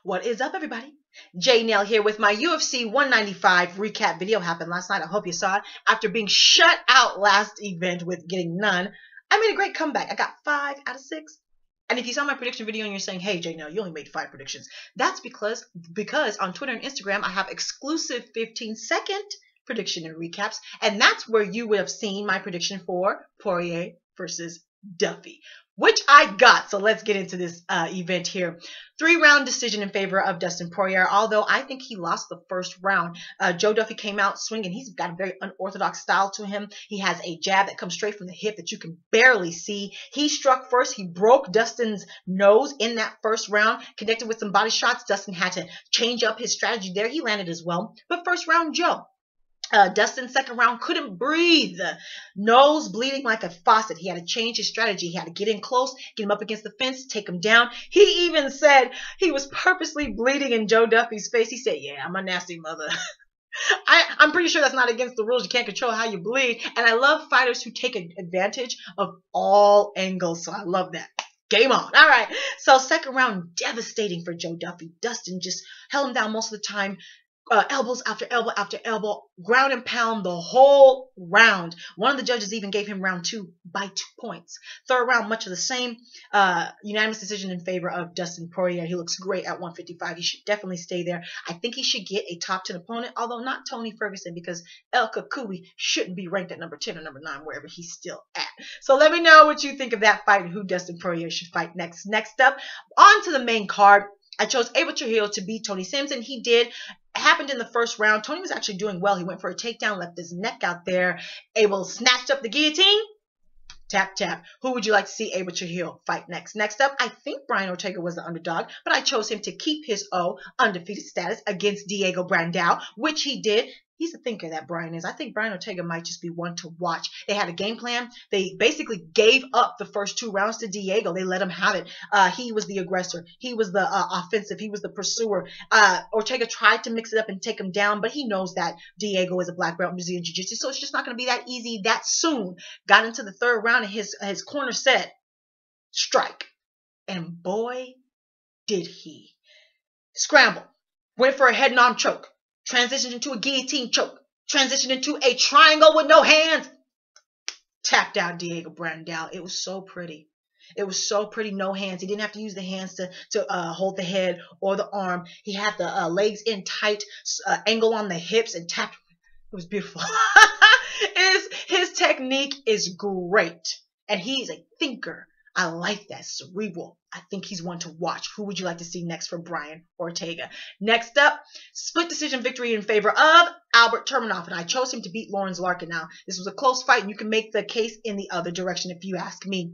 What is up, everybody? J Nail here with my UFC 195 recap video. Happened last night. I hope you saw it. After being shut out last event with getting none, I made a great comeback. I got 5 out of 6. And if you saw my prediction video and you're saying, hey, J Nail, you only made 5 predictions, that's because on Twitter and Instagram, I have exclusive 15-second prediction and recaps. And that's where you would have seen my prediction for Poirier versus Duffy, which I got. So let's get into this event here. 3-round decision in favor of Dustin Poirier, although I think he lost the first round. Joe Duffy came out swinging. He's got a very unorthodox style to him. He has a jab that comes straight from the hip that you can barely see. He struck first. He broke Dustin's nose in that first round, connected with some body shots. Dustin had to change up his strategy there. He landed as well. But first round, Joe. Dustin's second round couldn't breathe. Nose bleeding like a faucet. He had to change his strategy. He had to get in close, get him up against the fence, take him down. He even said he was purposely bleeding in Joe Duffy's face. He said, yeah, I'm a nasty mother. I'm pretty sure that's not against the rules. You can't control how you bleed. And I love fighters who take advantage of all angles. So I love that. Game on. All right. So second round, devastating for Joe Duffy. Dustin just held him down most of the time. Elbows after elbow after elbow, ground and pound the whole round. One of the judges even gave him round 2 by 2 points. Third round, much of the same. Unanimous decision in favor of Dustin Poirier. He looks great at 155. He should definitely stay there. I think he should get a top 10 opponent, although not Tony Ferguson, because El Kakui shouldn't be ranked at number 10 or number 9, wherever he's still at. So let me know what you think of that fight and who Dustin Poirier should fight next. Next up, on to the main card. I chose Abel Trujillo to beat Tony Simpson. He did. Happened in the first round. Tony was actually doing well. He went for a takedown, left his neck out there. Abel snatched up the guillotine. Tap, tap. Who would you like to see Abel Trujillo fight next? Next up, I think Brian Ortega was the underdog, but I chose him to keep his undefeated status against Diego Brandao, which he did. He's a thinker, that Brian is. I think Brian Ortega might just be one to watch. They had a game plan. They basically gave up the first 2 rounds to Diego. They let him have it. He was the aggressor. He was the offensive. He was the pursuer. Ortega tried to mix it up and take him down, but he knows that Diego is a black belt in Brazilian Jiu-Jitsu, so it's just not going to be that easy that soon. Got into the third round, and his corner said, strike. And boy, did he. Scramble. Went for a head-on choke. Transitioned into a guillotine choke. Transitioned into a triangle with no hands. Tapped out Diego Brandao. It was so pretty. It was so pretty, no hands. He didn't have to use the hands to hold the head or the arm. He had the legs in tight, angle on the hips, and tapped. It was beautiful. His technique is great. And he's a thinker. I like that. Cerebral. I think he's one to watch. Who would you like to see next for Brian Ortega? Next up, split decision victory in favor of Albert Turmanov, and I chose him to beat Lawrence Larkin. Now, this was a close fight, and you can make the case in the other direction if you ask me.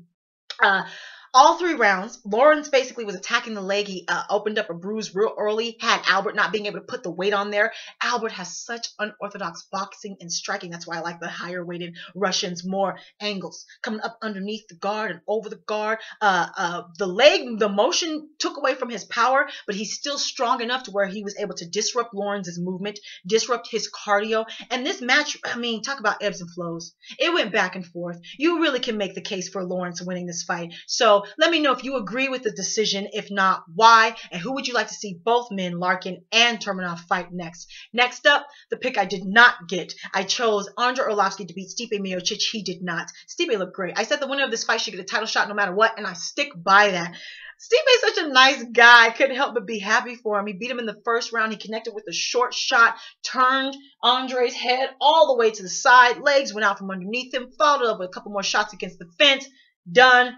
All 3 rounds, Lawrence basically was attacking the leg. He opened up a bruise real early, had Albert not being able to put the weight on there. Albert has such unorthodox boxing and striking. That's why I like the higher weighted Russians, more angles coming up underneath the guard and over the guard. The leg, the motion took away from his power, but he's still strong enough to where he was able to disrupt Lawrence's movement, disrupt his cardio. And this match, I mean, talk about ebbs and flows. It went back and forth. You really can make the case for Lawrence winning this fight. So let me know if you agree with the decision. If not, why? And who would you like to see both men, Larkin and Turmanov, fight next? Next up, the pick I did not get. I chose Andre Alovski to beat Stipe Miocic. He did not. Stipe looked great. I said the winner of this fight should get a title shot no matter what, and I stick by that. Stipe is such a nice guy. I couldn't help but be happy for him. He beat him in the first round. He connected with a short shot, turned Andre's head all the way to the side. Legs went out from underneath him. Followed up with a couple more shots against the fence. Done.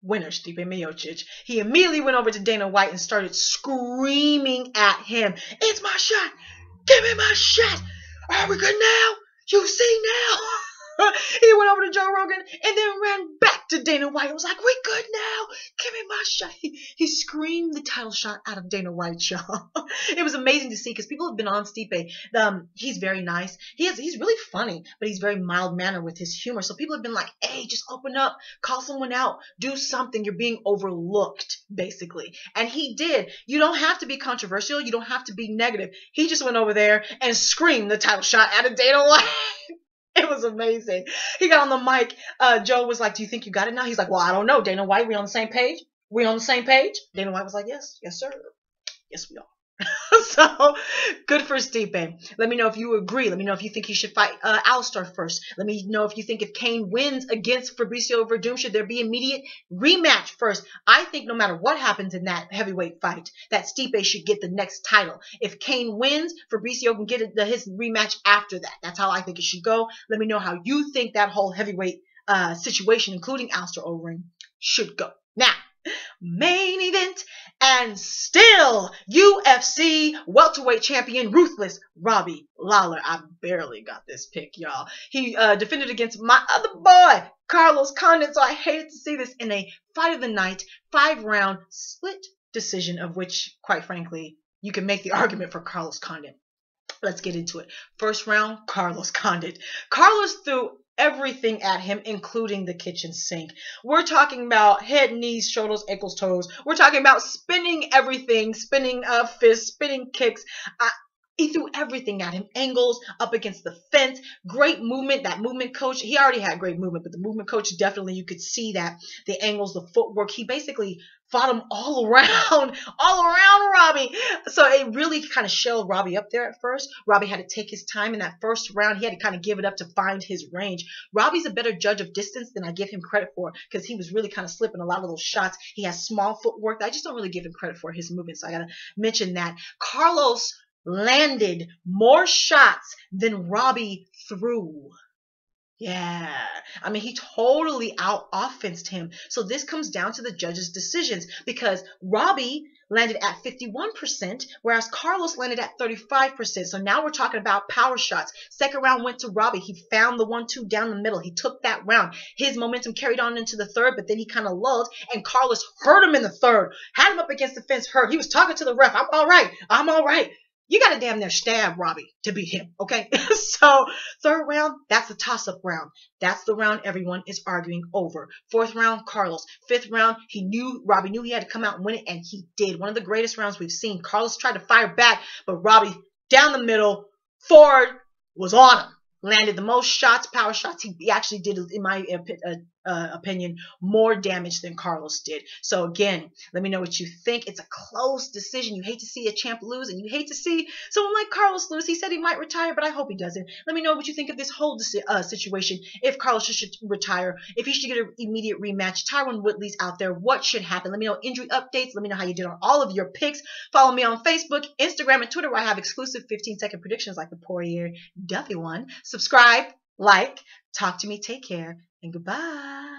Winner, Stipe Miocic. He immediately went over to Dana White and started screaming at him. It's my shot. Give me my shot. Are we good now? You see now? He went over to Joe Rogan and then ran back to Dana White and was like, we good now. Give me my shot. He screamed the title shot out of Dana White, y'all. It was amazing to see because people have been on Stipe. He's very nice. He's really funny, but he's very mild-mannered with his humor. So people have been like, hey, just open up. Call someone out. Do something. You're being overlooked, basically. And he did. You don't have to be controversial. You don't have to be negative. He just went over there and screamed the title shot out of Dana White. It was amazing. He got on the mic. Joe was like, do you think you got it now? He's like, well, I don't know. Dana White, we on the same page? We on the same page? Dana White was like, yes, yes, sir. Yes, we are. So good for Stipe. Let me know if you agree. Let me know if you think he should fight Alistar first. Let me know if you think if Kane wins against Fabricio Verdum, should there be immediate rematch first? I think no matter what happens in that heavyweight fight, that Stipe should get the next title. If Kane wins, Fabricio can get his rematch after that. That's how I think it should go. Let me know how you think that whole heavyweight situation, including Alistar Overeem, should go. Now, main event, and still UFC welterweight champion ruthless Robbie Lawler. I barely got this pick, y'all. He defended against my other boy Carlos Condit, so I hated to see this in a fight of the night, 5-round split decision, of which, quite frankly, you can make the argument for Carlos Condit. Let's get into it. First round, Carlos Condit. Carlos threw everything at him, including the kitchen sink. We're talking about head, knees, shoulders, ankles, toes. We're talking about spinning everything, spinning fists, spinning kicks. He threw everything at him. Angles, up against the fence. Great movement. That movement coach, he already had great movement, but the movement coach, definitely you could see that. The angles, the footwork. He basically fought him all around Robbie. So it really kind of shelled Robbie up there at first. Robbie had to take his time in that first round. He had to kind of give it up to find his range. Robbie's a better judge of distance than I give him credit for, because he was really kind of slipping a lot of those shots. He has small footwork. I just don't really give him credit for his movement, so I got to mention that. Carlos landed more shots than Robbie threw. Yeah, I mean, he totally out-offensed him. So this comes down to the judges' decisions, because Robbie landed at 51%, whereas Carlos landed at 35%. So now we're talking about power shots. Second round went to Robbie. He found the 1-2 down the middle. He took that round. His momentum carried on into the third, but then he kind of lulled, and Carlos hurt him in the third. Had him up against the fence, hurt. He was talking to the ref. I'm all right. I'm all right. You got to damn near stab Robbie to beat him, okay? So third round, that's the toss-up round. That's the round everyone is arguing over. Fourth round, Carlos. Fifth round, Robbie knew he had to come out and win it, and he did. One of the greatest rounds we've seen. Carlos tried to fire back, but Robbie, down the middle, forward, was on him. Landed the most shots, power shots. He actually did, in my opinion, more damage than Carlos did. So again, let me know what you think. It's a close decision. You hate to see a champ lose, and you hate to see someone like Carlos lose. He said he might retire, but I hope he doesn't. Let me know what you think of this whole situation. If Carlos should retire, if he should get an immediate rematch, Tyron Woodley's out there. What should happen? Let me know injury updates. Let me know how you did on all of your picks. Follow me on Facebook, Instagram, and Twitter, where I have exclusive 15-second predictions like the Poirier Duffy one. Subscribe, like, talk to me, take care, and goodbye.